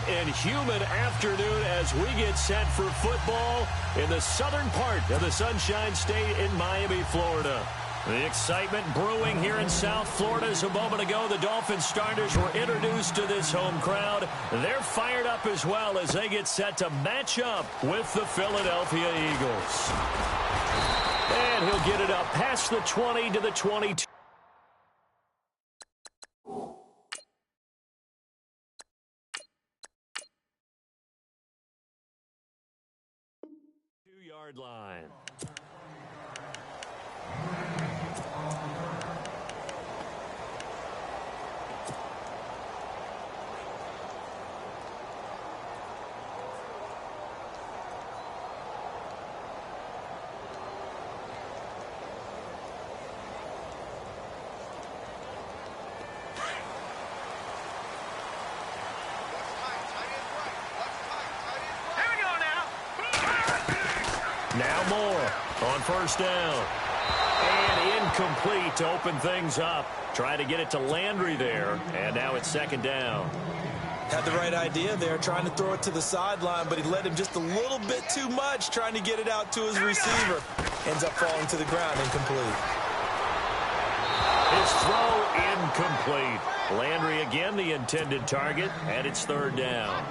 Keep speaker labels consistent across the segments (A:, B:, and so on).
A: and humid afternoon as we get set for football in the southern part of the Sunshine State in Miami, Florida. The excitement brewing here in South Florida as a moment ago. The Dolphins starters were introduced to this home crowd. They're fired up as well as they get set to match up with the Philadelphia Eagles. And he'll get it up past the 20 to the 22. 2-yard line. Now Moore on first down. And incomplete to open things up. Try to get it to Landry there. And now it's second down.
B: Had the right idea there, trying to throw it to the sideline, but he led him just a little bit too much, trying to get it out to his receiver. Ends up falling to the ground, incomplete.
A: His throw incomplete. Landry again the intended target, and it's third down.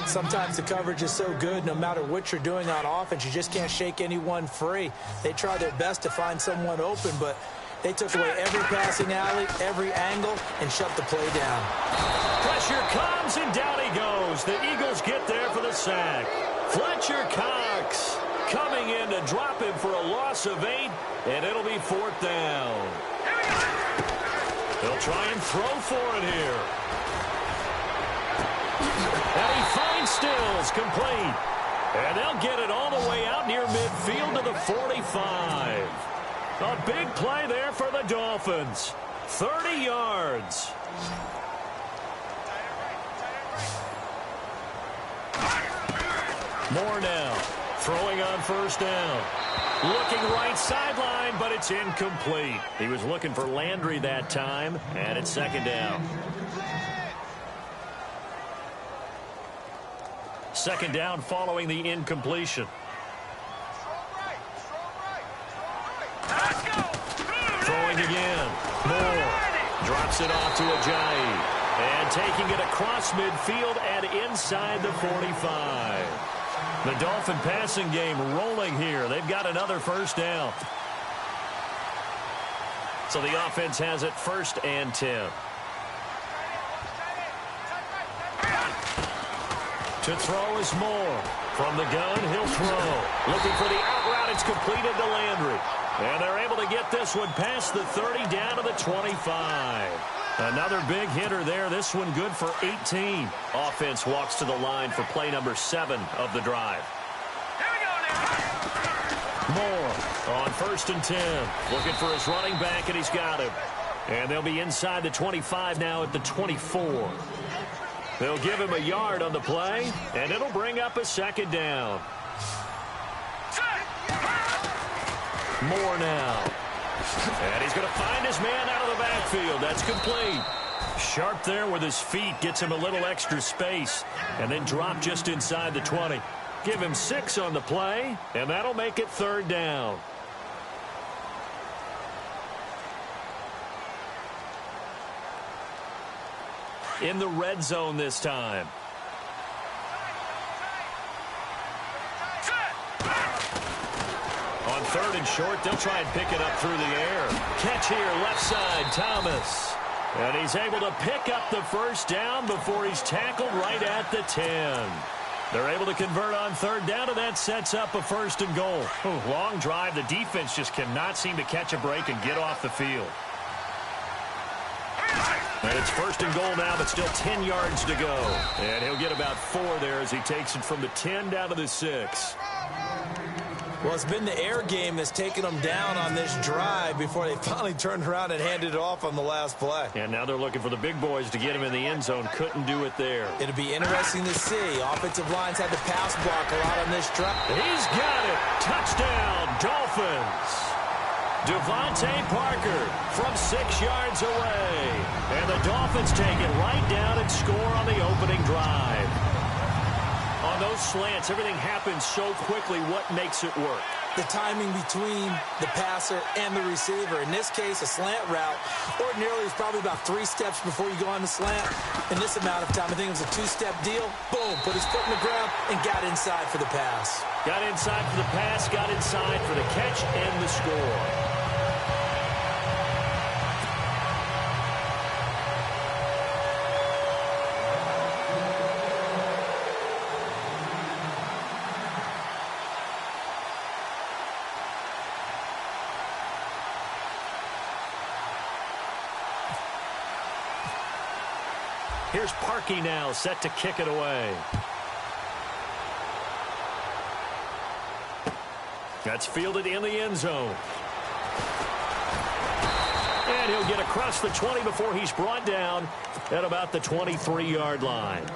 B: Sometimes the coverage is so good, no matter what you're doing on offense, you just can't shake anyone free. They try their best to find someone open, but they took away every passing alley, every angle, and shut the play down.
A: Pressure comes, and down he goes. The Eagles get there for the sack. Fletcher Cox coming in to drop him for a loss of 8, and it'll be fourth down. They'll try and throw for it here. And he finds Stills, complete. And they'll get it all the way out near midfield to the 45. A big play there for the Dolphins. 30 yards. Moore now, throwing on first down. Looking right sideline, but it's incomplete. He was looking for Landry that time, and it's second down. Second down following the incompletion. Throwing again. Moore drops it off to Ajayi. And taking it across midfield and inside the 45. The Dolphin passing game rolling here. They've got another first down. So the offense has it first and 10. To throw is Moore. From the gun, he'll throw. Looking for the out route. It's completed to Landry. And they're able to get this one past the 30 down to the 25. Another big hitter there. This one good for 18. Offense walks to the line for play number 7 of the drive. Moore on first and 10. Looking for his running back, and he's got him. And they'll be inside the 25 now at the 24. They'll give him a yard on the play, and it'll bring up a second down. Moore now. And he's going to find his man out of the backfield. That's complete. Sharp there with his feet. Gets him a little extra space. And then drop just inside the 20. Give him 6 on the play. And that'll make it third down. In the red zone this time. On third and short, they'll try and pick it up through the air. Catch here, left side, Thomas. And he's able to pick up the first down before he's tackled right at the 10. They're able to convert on third down, and that sets up a first and goal. Long drive. The defense just cannot seem to catch a break and get off the field. And it's first and goal now, but still 10 yards to go. And he'll get about 4 there as he takes it from the 10 down to the 6.
B: Well, it's been the air game that's taken them down on this drive before they finally turned around and handed it off on the last play.
A: And now they're looking for the big boys to get him in the end zone. Couldn't do it there.
B: It'll be interesting to see. Offensive lines had to pass block a lot on this drive.
A: He's got it. Touchdown, Dolphins. Devontae Parker from 6 yards away. And the Dolphins take it right down and score on the opening drive. those slants, everything happens so quickly. What makes it work?
B: The timing between the passer and the receiver. In this case, a slant route ordinarily is probably about 3 steps before you go on the slant. In this amount of time, I think it was a 2-step deal. Boom, put his foot in the ground and got inside for the pass.
A: Got inside for the pass, got inside for the catch and the score. Here's Parkey now, set to kick it away. That's fielded in the end zone. And he'll get across the 20 before he's brought down at about the 23-yard line.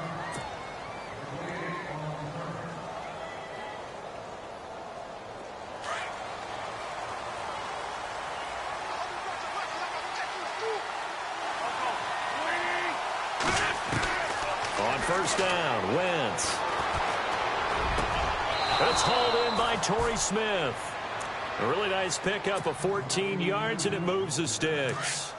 A: First down, Wentz. It's hauled in by Torrey Smith. A really nice pickup of 14 yards, and it moves the sticks.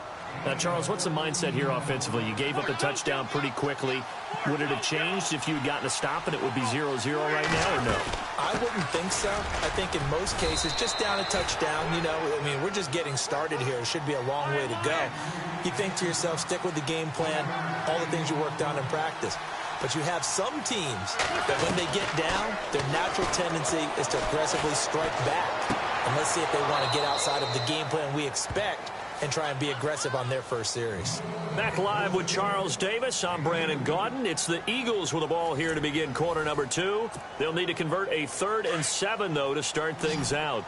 A: Now, Charles, what's the mindset here offensively? You gave up a touchdown pretty quickly. Would it have changed if you had gotten a stop and it would be 0-0 right now, or no?
B: I wouldn't think so. I think in most cases, just down a touchdown, you know, I mean, we're just getting started here. It should be a long way to go. You think to yourself, stick with the game plan, all the things you worked on in practice. But you have some teams that when they get down, their natural tendency is to aggressively strike back. And let's see if they want to get outside of the game plan we expect and try and be aggressive on their first series.
A: Back live with Charles Davis. I'm Brandon Gaudin. It's the Eagles with the ball here to begin quarter number 2. They'll need to convert a 3rd and 7, though, to start things out.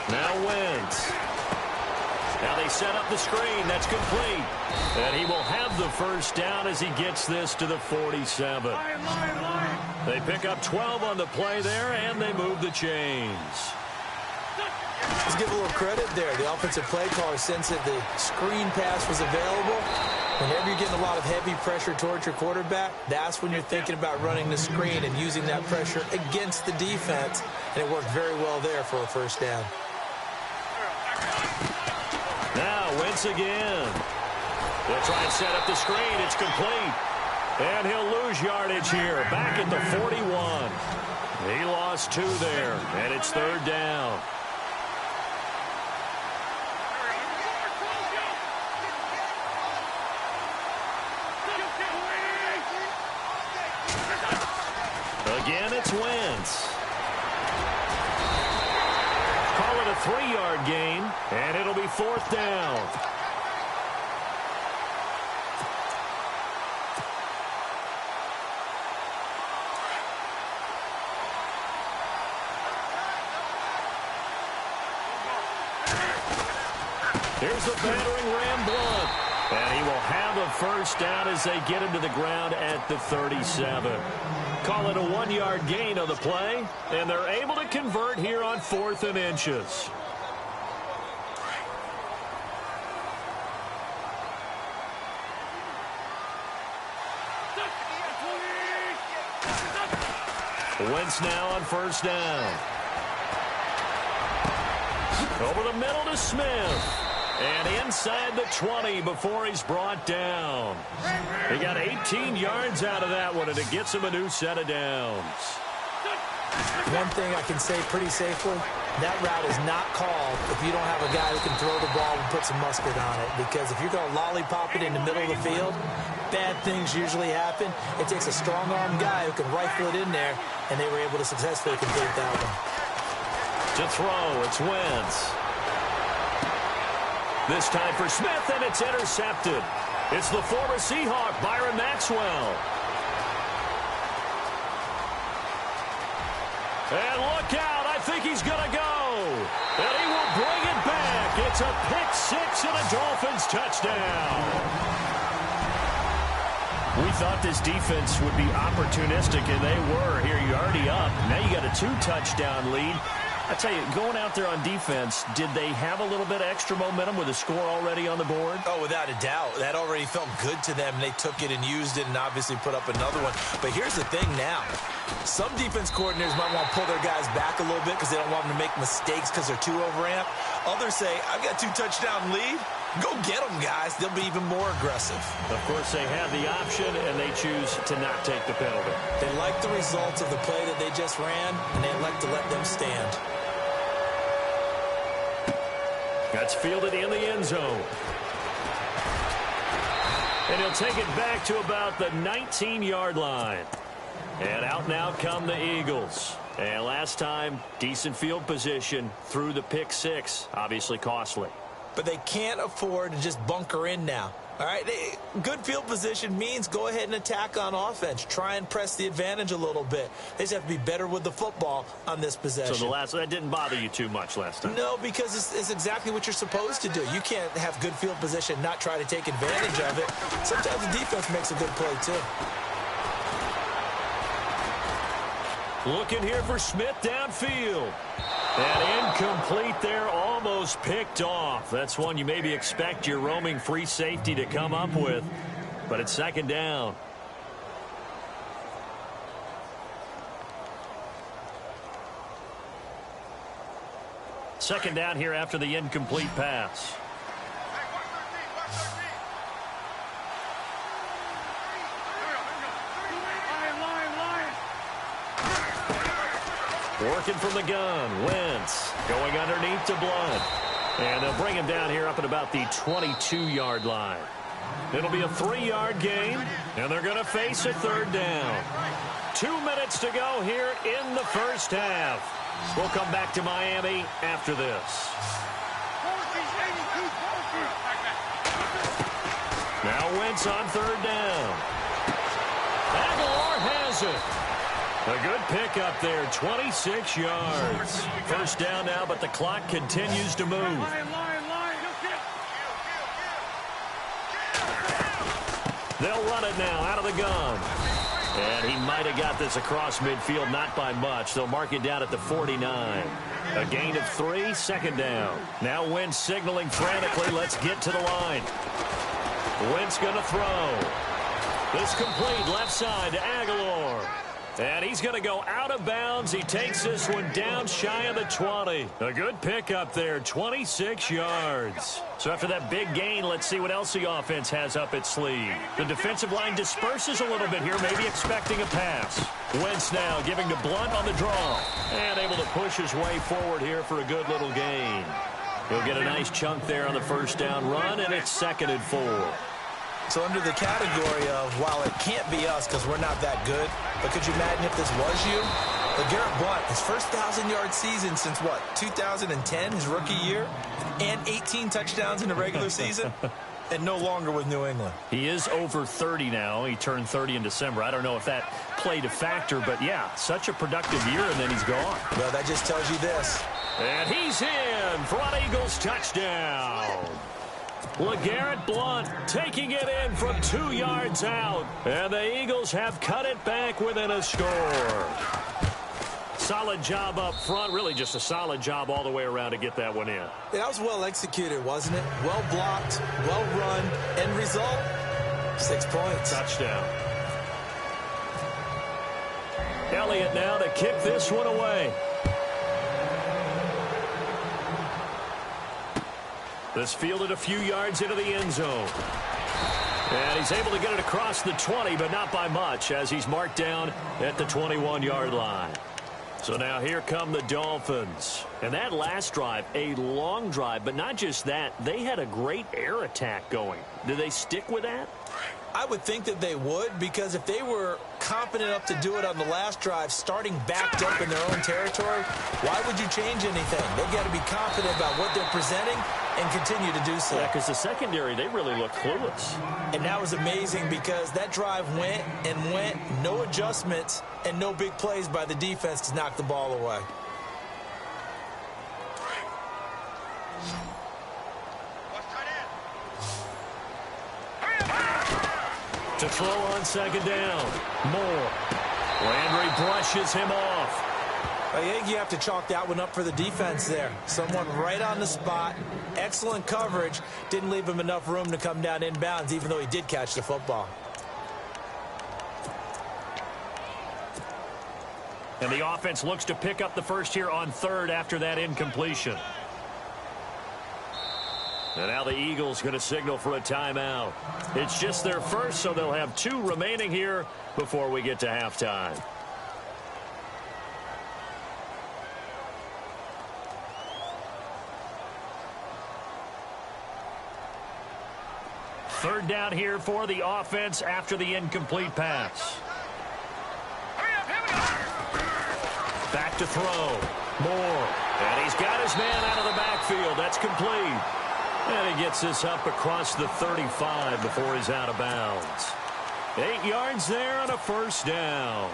A: Now Wentz. Now they set up the screen. That's complete. And he will have the first down as he gets this to the 47. They pick up 12 on the play there, and they move the chains.
B: Let's give a little credit there. The offensive play caller sensed that the screen pass was available. Whenever you're getting a lot of heavy pressure towards your quarterback, that's when you're thinking about running the screen and using that pressure against the defense. And it worked very well there for a first down.
A: Now Wentz again. They'll try and set up the screen. It's complete. And he'll lose yardage here. Back at the 41. He lost 2 there. And it's 3rd down. Again, it's Wentz. Call it a 3-yard gain, and it'll be 4th down. Here's the battering Ram Blunt. And he will have a first down as they get him to the ground at the 37. Call it a 1-yard gain on the play, and they're able to convert here on 4th and inches. Wentz now on first down. Over the middle to Smith. And inside the 20 before he's brought down. He got 18 yards out of that one, and it gets him a new set of downs.
B: One thing I can say pretty safely, that route is not called if you don't have a guy who can throw the ball and put some mustard on it. Because if you're going to lollipop it in the middle of the field, bad things usually happen. It takes a strong-arm guy who can rifle it in there, and they were able to successfully complete that one.
A: To throw, it's Wentz. This time for Smith, and it's intercepted. It's the former Seahawk, Byron Maxwell. And look out, I think he's going to go. And he will bring it back. It's a pick-6 and a Dolphins touchdown. We thought this defense would be opportunistic, and they were. Here, you're already up. Now you got a 2-touchdown lead. I tell you, going out there on defense, did they have a little bit of extra momentum with a score already on the board?
B: Oh, without a doubt. That already felt good to them. They took it and used it and obviously put up another one. But here's the thing now. Some defense coordinators might want to pull their guys back a little bit because they don't want them to make mistakes because they're too overamped. Others say, I've got 2-touchdown lead. Go get them, guys. They'll be even more aggressive.
A: Of course, they have the option, and they choose to not take the penalty.
B: They like the results of the play that they just ran, and they like to let them stand.
A: That's fielded in the end zone. And he'll take it back to about the 19-yard line. And out and out come the Eagles. And last time, decent field position through the pick six. Obviously costly.
B: But they can't afford to just bunker in now. All right, good field position means go ahead and attack on offense. Try and press the advantage a little bit. They just have to be better with the football on this possession.
A: So that didn't bother you too much last time?
B: No, because it's exactly what you're supposed to do. You can't have good field position, not try to take advantage of it. Sometimes the defense makes a good play, too.
A: Looking here for Smith downfield. And incomplete there, almost picked off. That's one you maybe expect your roaming free safety to come up with. But it's second down. Second down here after the incomplete pass. Working from the gun, Wentz going underneath to Blunt. And they'll bring him down here up at about the 22-yard line. It'll be a 3-yard gain, and they're going to face a third down. 2 minutes to go here in the first half. We'll come back to Miami after this. Now Wentz on third down. Aguilar has it. A good pickup there, 26 yards. First down now, but the clock continues to move. They'll run it now out of the gun. And he might have got this across midfield, not by much. They'll mark it down at the 49. A gain of 3, second down. Now Wentz signaling frantically, let's get to the line. Wentz going to throw. This complete left side to Aguilar. And he's going to go out of bounds. He takes this one down shy of the 20. A good pickup there, 26 yards. So after that big gain, let's see what else the offense has up its sleeve. The defensive line disperses a little bit here, maybe expecting a pass. Wentz now giving to Blunt on the draw. And able to push his way forward here for a good little gain. He'll get a nice chunk there on the first down run, and it's 2nd and 4.
B: So under the category of, while it can't be us because we're not that good, but could you imagine if this was you? LeGarrette Blunt, his first 1,000-yard season since, what, 2010, his rookie year? And 18 touchdowns in the regular season? And no longer with New England.
A: He is over 30 now. He turned 30 in December. I don't know if that played a factor, but yeah, such a productive year, and then he's gone.
B: Well, that just tells you this.
A: And he's in for an Eagles touchdown. LeGarrette Blunt taking it in from 2 yards out. And the Eagles have cut it back within a score. Solid job up front. Really just a solid job all the way around to get that one in.
B: That was well executed, wasn't it? Well blocked, well run. End result, 6 points.
A: Touchdown. Elliott now to kick this one away. This fielded a few yards into the end zone. And he's able to get it across the 20, but not by much, as he's marked down at the 21-yard line. So now here come the Dolphins. And that last drive, a long drive, but not just that. They had a great air attack going. Do they stick with that?
B: I would think that they would, because if they were confident enough to do it on the last drive, starting backed up in their own territory, why would you change anything? They've got to be confident about what they're presenting and continue to do so.
A: Yeah, because the secondary, they really look clueless.
B: And that was amazing because that drive went and went, no adjustments, and no big plays by the defense to knock the ball away.
A: To throw on second down. Moore. Landry brushes him off.
B: I think you have to chalk that one up for the defense there. Someone right on the spot. Excellent coverage. Didn't leave him enough room to come down inbounds, even though he did catch the football.
A: And the offense looks to pick up the first here on third after that incompletion. And now the Eagles going to signal for a timeout. It's just their first, so they'll have 2 remaining here before we get to halftime. Third down here for the offense after the incomplete pass. Back to throw. Moore. And he's got his man out of the backfield. That's complete. And he gets this up across the 35 before he's out of bounds. 8 yards there on a first down.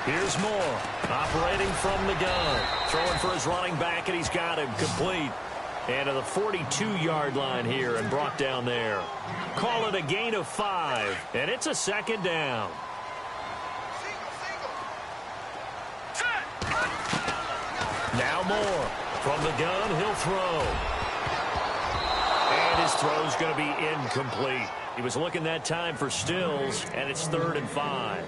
A: Here's Moore, operating from the gun. Throwing for his running back, and he's got him complete. And to the 42-yard line here and brought down there. Call it a gain of 5, and it's a second down. Now Moore. From the gun, he'll throw. And his throw's going to be incomplete. He was looking that time for Stills, and it's 3rd and 5.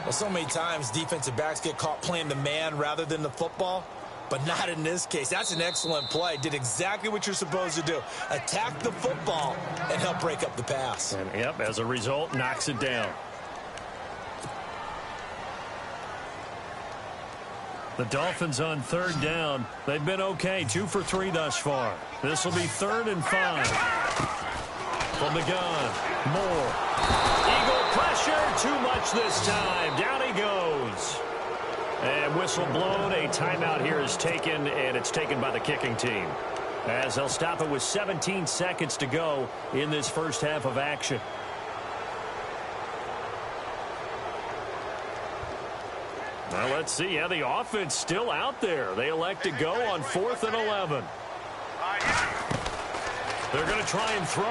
B: Well, so many times defensive backs get caught playing the man rather than the football, but not in this case. That's an excellent play. Did exactly what you're supposed to do. Attack the football and help break up the pass.
A: And, yep, as a result, knocks it down. The Dolphins on 3rd down. They've been okay, 2 for 3 thus far. This will be 3rd and 5. From the gun, Moore. Eagle pressure, too much this time. Down he goes. And whistle blown. A timeout here is taken, and it's taken by the kicking team, as they'll stop it with 17 seconds to go in this first half of action. Well, let's see. Yeah, the offense still out there. They elect to go on 4th and 11. They're going to try and throw.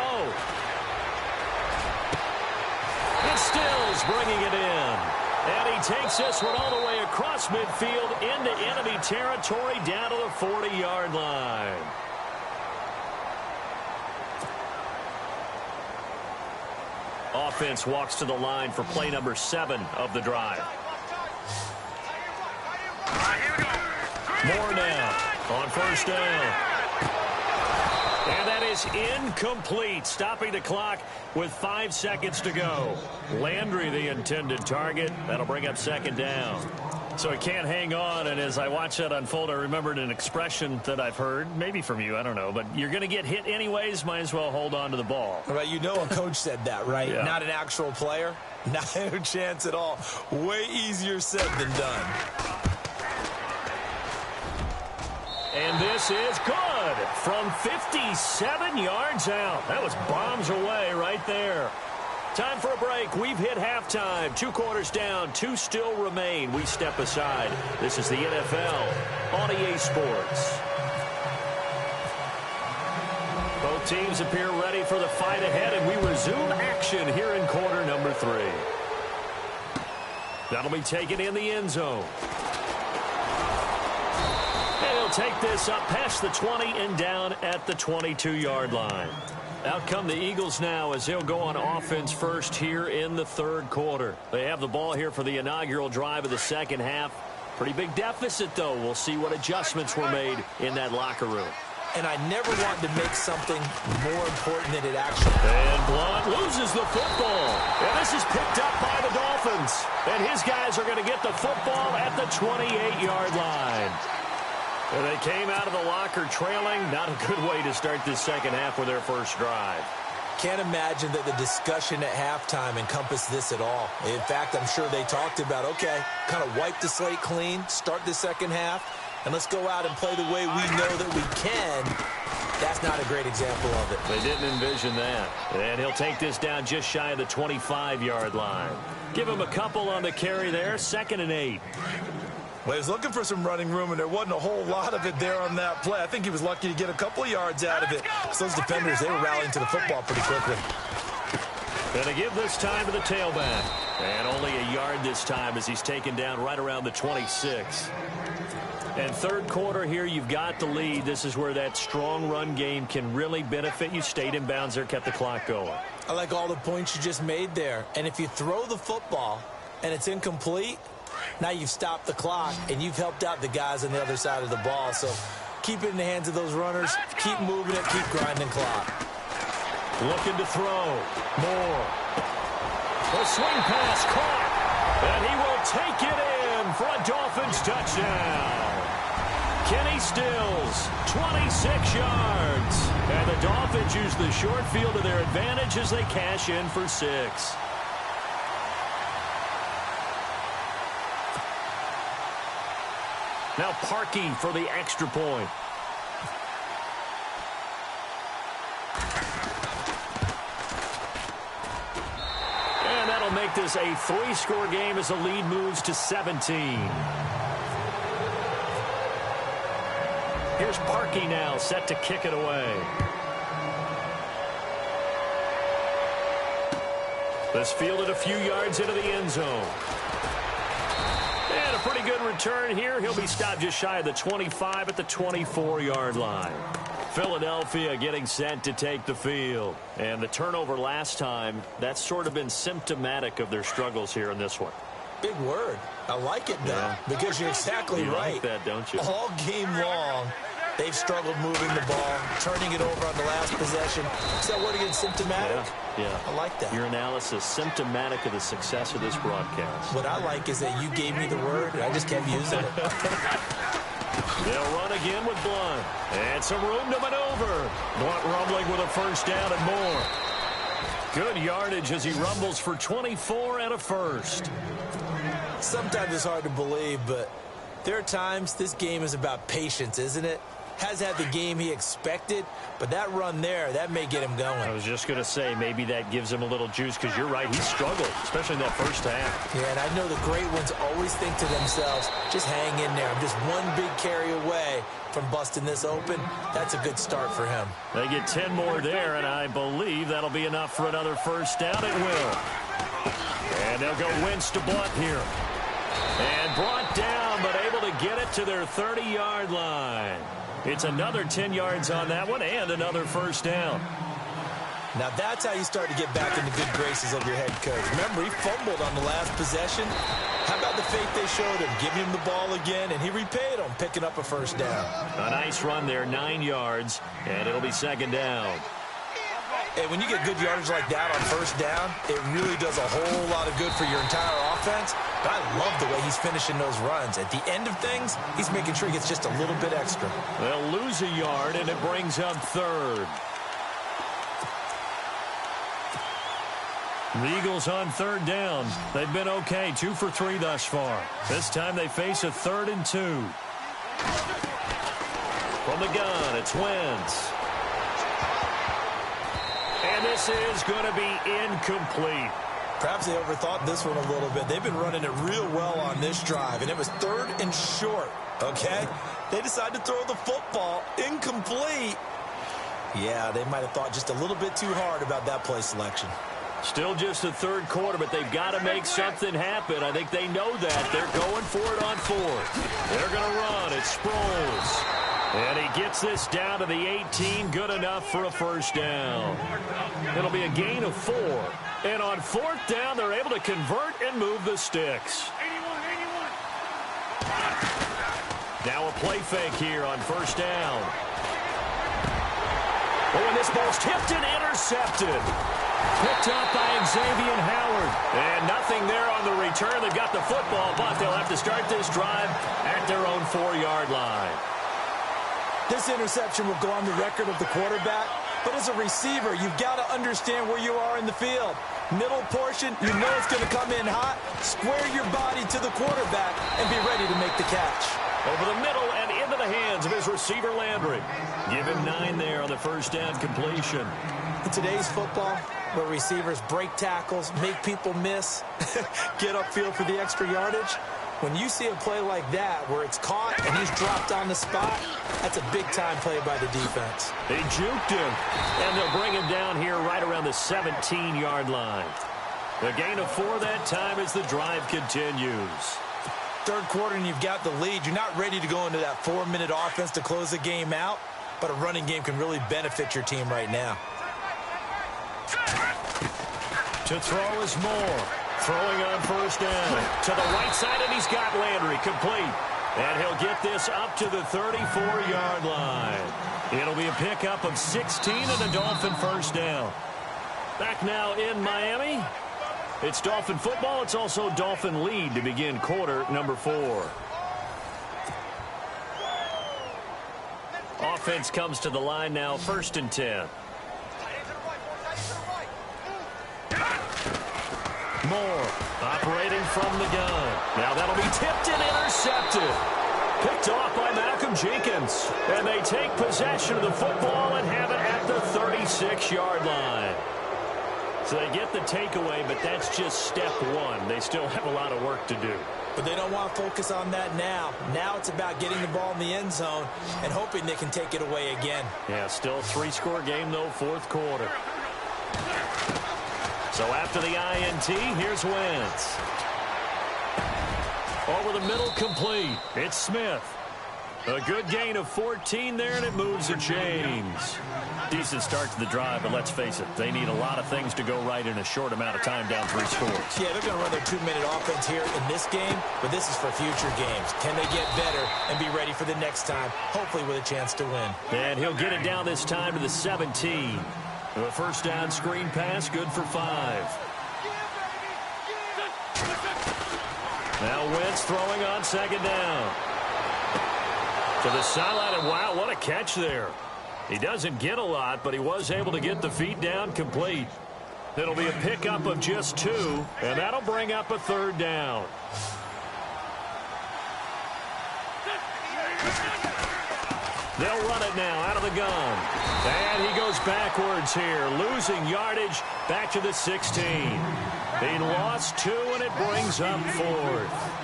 A: And Stills bringing it in. And he takes this one all the way across midfield into enemy territory down to the 40-yard line. Offense walks to the line for play number 7 of the drive. Moore now on 1st down. And that is incomplete, stopping the clock with 5 seconds to go. Landry, the intended target. That'll bring up 2nd down. So he can't hang on, and as I watch that unfold, I remembered an expression that I've heard, maybe from you, I don't know, but you're going to get hit anyways, might as well hold on to the ball.
B: Right, you know a coach said that, right?
A: Yeah.
B: Not an actual player. Not a chance at all. Way easier said than done.
A: And this is good from 57 yards out. That was bombs away right there. Time for a break. We've hit halftime. 2 quarters down. 2 still remain. We step aside. This is the NFL on EA Sports. Both teams appear ready for the fight ahead, and we resume action here in quarter number 3. That'll be taken in the end zone. And he'll take this up past the 20 and down at the 22-yard line. Out come the Eagles now as they'll go on offense first here in the 3rd quarter. They have the ball here for the inaugural drive of the second half. Pretty big deficit, though. We'll see what adjustments were made in that locker room.
B: And I never want to make something more important than it actually is.
A: And Blunt loses the football. And this is picked up by the Dolphins. And his guys are going to get the football at the 28-yard line. And they came out of the locker trailing. Not a good way to start this second half with their first drive.
B: Can't imagine that the discussion at halftime encompassed this at all. In fact, I'm sure they talked about, okay, kind of wipe the slate clean, start the second half, and let's go out and play the way we know that we can. That's not a great example of it.
A: They didn't envision that. And he'll take this down just shy of the 25-yard line. Give him a couple on the carry there, 2nd and 8.
B: Well, he was looking for some running room, and there wasn't a whole lot of it there on that play. I think he was lucky to get a couple of yards out of it. So those defenders, they were rallying to the football pretty quickly.
A: Going to give this time to the tailback. And only a yard this time as he's taken down right around the 26. And third quarter here, you've got the lead. This is where that strong run game can really benefit you. Stayed in bounds there, kept the clock going.
B: I like all the points you just made there. And if you throw the football and it's incomplete, now you've stopped the clock and you've helped out the guys on the other side of the ball. So keep it in the hands of those runners. Keep moving it. Keep grinding clock.
A: Looking to throw. Moore. The swing pass caught. And he will take it in for a Dolphins touchdown. Kenny Stills, 26 yards. And the Dolphins use the short field to their advantage as they cash in for 6. Now Parkey for the extra point. And that'll make this a 3-score game as the lead moves to 17. Here's Parkey now, set to kick it away. This fielded a few yards into the end zone. And a pretty good return here. He'll be stopped just shy of the 25 at the 24-yard line. Philadelphia getting set to take the field. And the turnover last time, that's sort of been symptomatic of their struggles here in this one.
B: Big word. I like it, though, because you're exactly right.
A: You like that, don't you?
B: All game long, they've struggled moving the ball, turning it over on the last possession. Is that word again, symptomatic?
A: Yeah.
B: I like that.
A: Your analysis, symptomatic of the success of this broadcast.
B: What I like is that you gave me the word, and I just kept using it.
A: They'll run again with Blunt. And some room to maneuver. Blunt rumbling with a first down and more. Good yardage as he rumbles for 24 and a first.
B: Sometimes it's hard to believe, but there are times this game is about patience, isn't it? Has had the game he expected, but that run there, that may get him going.
A: I was just going to say, maybe that gives him a little juice, because you're right, he struggled, especially in that first half.
B: Yeah, and I know the great ones always think to themselves, just hang in there. I'm just one big carry away from busting this open. That's a good start for him.
A: They get 10 more there, and I believe that'll be enough for another first down. It will. And they'll go Wentz to Blunt here. And brought down, but able to get it to their 30-yard line. It's another 10 yards on that one and another first down.
B: Now that's how you start to get back in the good graces of your head coach. Remember, he fumbled on the last possession. How about the faith they showed him, giving him the ball again, and he repaid them, picking up a first down.
A: A nice run there, 9 yards, and it'll be second down.
B: Hey, when you get good yardage like that on first down, it really does a whole lot of good for your entire offense. But I love the way he's finishing those runs. At the end of things, he's making sure he gets just a little bit extra.
A: They'll lose a yard, and it brings up third. The Eagles on third down. They've been okay, 2 for 3 thus far. This time they face a 3rd and 2. From the gun, it's Wentz. And this is going to be incomplete.
B: Perhaps they overthought this one a little bit. They've been running it real well on this drive, and it was 3rd and short, okay? They decided to throw the football incomplete. Yeah, they might have thought just a little bit too hard about that play selection.
A: Still just the third quarter, but they've got to make something happen. I think they know that. They're going for it on 4th. They're going to run. It's Sproles. And he gets this down to the 18, good enough for a first down. It'll be a gain of 4. And on 4th down, they're able to convert and move the sticks. Now a play fake here on first down. Oh, and this ball's tipped and intercepted. Picked up by Xavier Howard. And nothing there on the return. They've got the football, but they'll have to start this drive at their own 4-yard line.
B: This interception will go on the record of the quarterback, but as a receiver, you've got to understand where you are in the field. Middle portion, you know it's going to come in hot. Square your body to the quarterback and be ready to make the catch.
A: Over the middle and into the hands of his receiver, Landry. Give him 9 there on the first down completion.
B: In today's football, where receivers break tackles, make people miss, get upfield for the extra yardage, When you see a play like that where it's caught and he's dropped on the spot, that's a big-time play by the defense.
A: They juked him, and they'll bring him down here right around the 17-yard line. The gain of 4 that time as the drive continues.
B: Third quarter and you've got the lead. You're not ready to go into that 4-minute offense to close the game out, but a running game can really benefit your team right now.
A: To throw is Moore. Throwing on first down. To the right side, and he's got Landry complete. And he'll get this up to the 34-yard line. It'll be a pickup of 16 and a Dolphin first down. Back now in Miami. It's Dolphin football. It's also Dolphin lead to begin quarter number 4. Offense comes to the line now, 1st and 10. Moore operating from the gun. Now that'll be tipped and intercepted. Picked off by Malcolm Jenkins. And they take possession of the football and have it at the 36-yard line. So they get the takeaway, but that's just step 1. They still have a lot of work to do.
B: But they don't want to focus on that now. Now it's about getting the ball in the end zone and hoping they can take it away again.
A: Yeah, still 3-score game, though, 4th quarter. So after the INT, here's Wentz. Over the middle, complete. It's Smith. A good gain of 14 there, and it moves the chains. Decent start to the drive, but let's face it, they need a lot of things to go right in a short amount of time, down 3 scores.
B: Yeah, they're going to run their 2-minute offense here in this game, but this is for future games. Can they get better and be ready for the next time, hopefully with a chance to win?
A: And he'll get it down this time to the 17. The first down screen pass, good for 5. Now Wentz throwing on 2nd down. To the sideline, and wow, what a catch there. He doesn't get a lot, but he was able to get the feet down complete. It'll be a pickup of just 2, and that'll bring up a 3rd down. They'll run it now out of the gun. And he goes backwards here, losing yardage back to the 16. He lost 2, and it brings up 4th.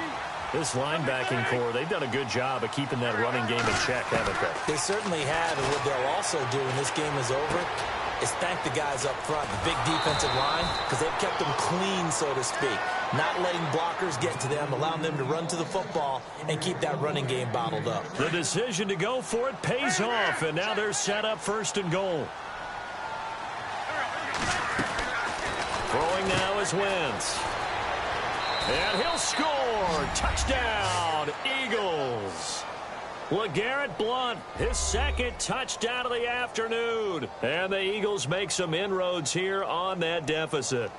A: This linebacking core, they've done a good job of keeping that running game in check, haven't they?
B: They certainly have, and what they'll also do when this game is over is thank the guys up front, the big defensive line, because they've kept them clean, so to speak. Not letting blockers get to them, allowing them to run to the football and keep that running game bottled up.
A: The decision to go for it pays off, and now they're set up 1st and goal. Throwing now is Wentz. And he'll score. Touchdown, Eagles. LeGarrette Blount, his 2nd touchdown of the afternoon. And the Eagles make some inroads here on that deficit.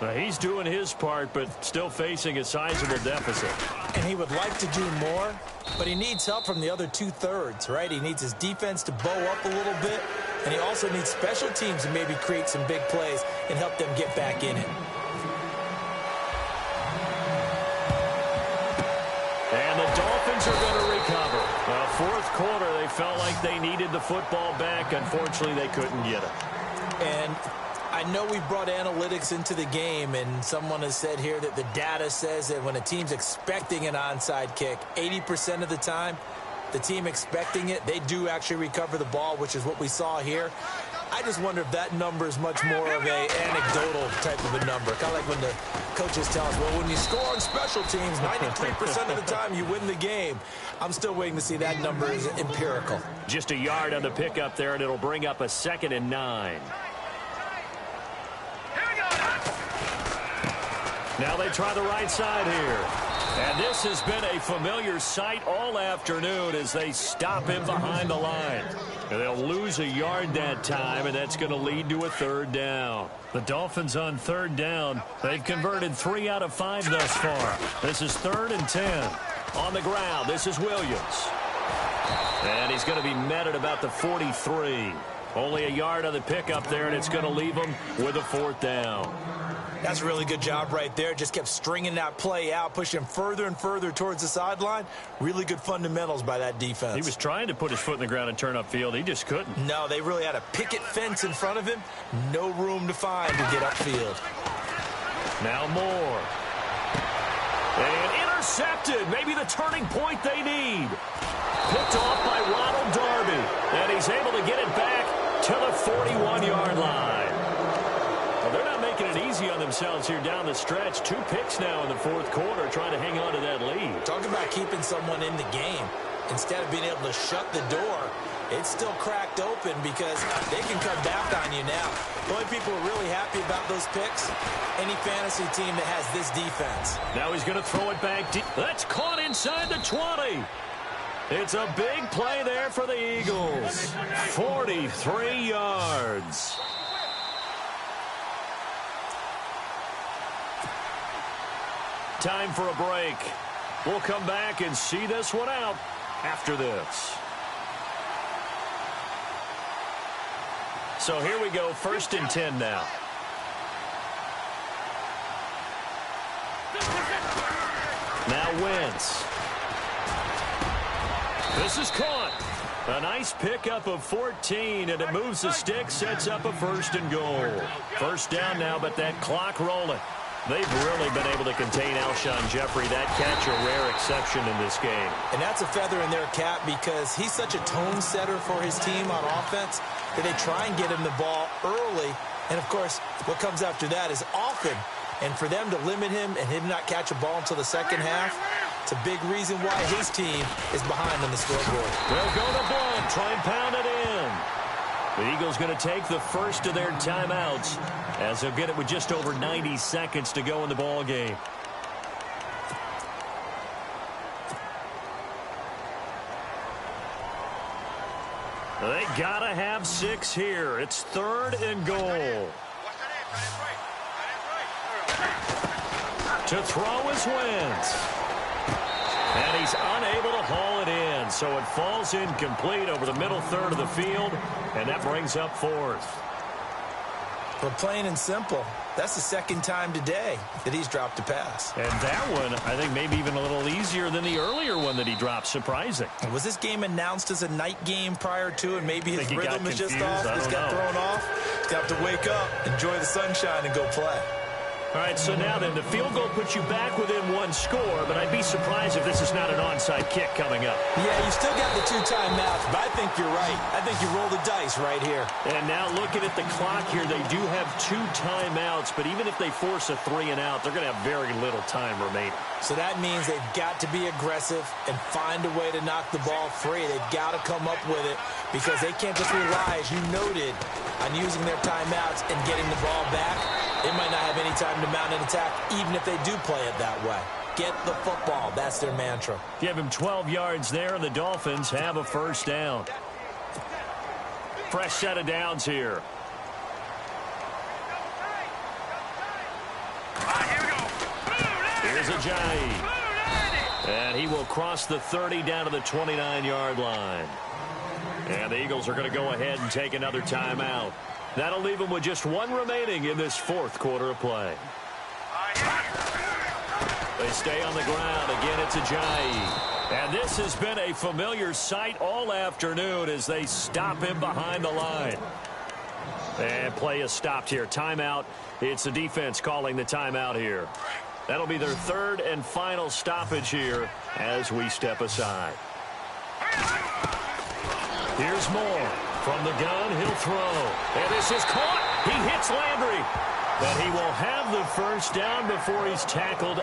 A: Now, he's doing his part, but still facing a sizable deficit.
B: And he would like to do more, but he needs help from the other 2/3, right? He needs his defense to bow up a little bit, and he also needs special teams to maybe create some big plays and help them get back in it.
A: And the Dolphins are going to recover. 4th quarter, they felt like they needed the football back. Unfortunately, they couldn't get it.
B: And I know we brought analytics into the game, and someone has said here that the data says that when a team's expecting an onside kick, 80% of the time, the team expecting it, they do actually recover the ball, which is what we saw here. I just wonder if that number is much more of a anecdotal type of a number. Kind of like when the coaches tell us, well, when you score on special teams, 93% of the time you win the game. I'm still waiting to see that number is empirical.
A: Just a yard on the pickup there, and it'll bring up a 2nd and 9. Now they try the right side here. And this has been a familiar sight all afternoon as they stop him behind the line. And they'll lose a yard that time, and that's going to lead to a 3rd down. The Dolphins on 3rd down. They've converted 3 out of 5 thus far. This is 3rd and 10. On the ground, this is Williams. And he's going to be met at about the 43. Only a yard on the pickup there, and it's going to leave him with a 4th down.
B: That's a really good job right there. Just kept stringing that play out, pushing further and further towards the sideline. Really good fundamentals by that defense.
A: He was trying to put his foot in the ground and turn upfield. He just couldn't.
B: No, they really had a picket fence in front of him. No room to find to get upfield.
A: Now Moore. And intercepted. Maybe the turning point they need. Picked off by Ronald Darby. And he's able to get it back to the 41-yard line. Well, they're not making it easy on themselves here down the stretch. 2 picks now in the fourth quarter, trying to hang on to that lead.
B: Talk about keeping someone in the game. Instead of being able to shut the door, it's still cracked open because they can come back on you now. The only people who are really happy about those picks, any fantasy team that has this defense.
A: Now he's going to throw it back deep. That's caught inside the 20. It's a big play there for the Eagles. 43 yards. Time for a break. We'll come back and see this one out after this. So here we go, 1st and 10 now. Now Wentz. This is caught. A nice pickup of 14, and it moves the stick, sets up a 1st and goal. 1st down now, but that clock rolling. They've really been able to contain Alshon Jeffrey. That catch a rare exception in this game. And that's a feather in their cap because he's such a tone setter for his team on offense that they try and get him the ball early. And, of course, what comes after that is often. And for them to limit him and him not catch a ball until the second half, it's a big reason why his team is behind on the scoreboard. They'll go to Blunt, try and pound it in. The Eagles going to take the first of their timeouts as they'll get it with just over 90 seconds to go in the ball game. They got to have 6 here. It's 3rd and goal. To throw is Wentz. And he's unable to haul it in, so it falls incomplete over the middle third of the field, and that brings up 4th. For plain and simple, that's the 2nd time today that he's dropped a pass. And that one, I think, maybe even a little easier than the earlier one that he dropped. Surprising. Was this game announced as a night game prior to, and maybe his rhythm is just off? He's got thrown off. He's got to wake up, enjoy the sunshine, and go play. All right, so now then, the field goal puts you back within 1 score, but I'd be surprised if this is not an onside kick coming up. Yeah, you still got the 2 timeouts, but I think you're right. I think you roll the dice right here. And now looking at the clock here, they do have 2 timeouts, but even if they force a 3 and out, they're going to have very little time remaining. So that means they've got to be aggressive and find a way to knock the ball free. They've got to come up with it because they can't just rely, as you noted, on using their timeouts and getting the ball back. They might not have any time to mount an attack, even if they do play it that way. Get the football. That's their mantra. Give him 12 yards there, and the Dolphins have a 1st down. Fresh set of downs here. Here's Ajayi. And he will cross the 30 down to the 29-yard line. And the Eagles are going to go ahead and take another timeout. That'll leave them with just 1 remaining in this 4th quarter of play. They stay on the ground. Again, it's Ajayi. And this has been a familiar sight all afternoon as they stop him behind the line. And play is stopped here. Timeout. It's the defense calling the timeout here. That'll be their 3rd and final stoppage here as we step aside. Here's Moore. From the gun, he'll throw. And this is caught. He hits Landry. But he will have the 1st down before he's tackled.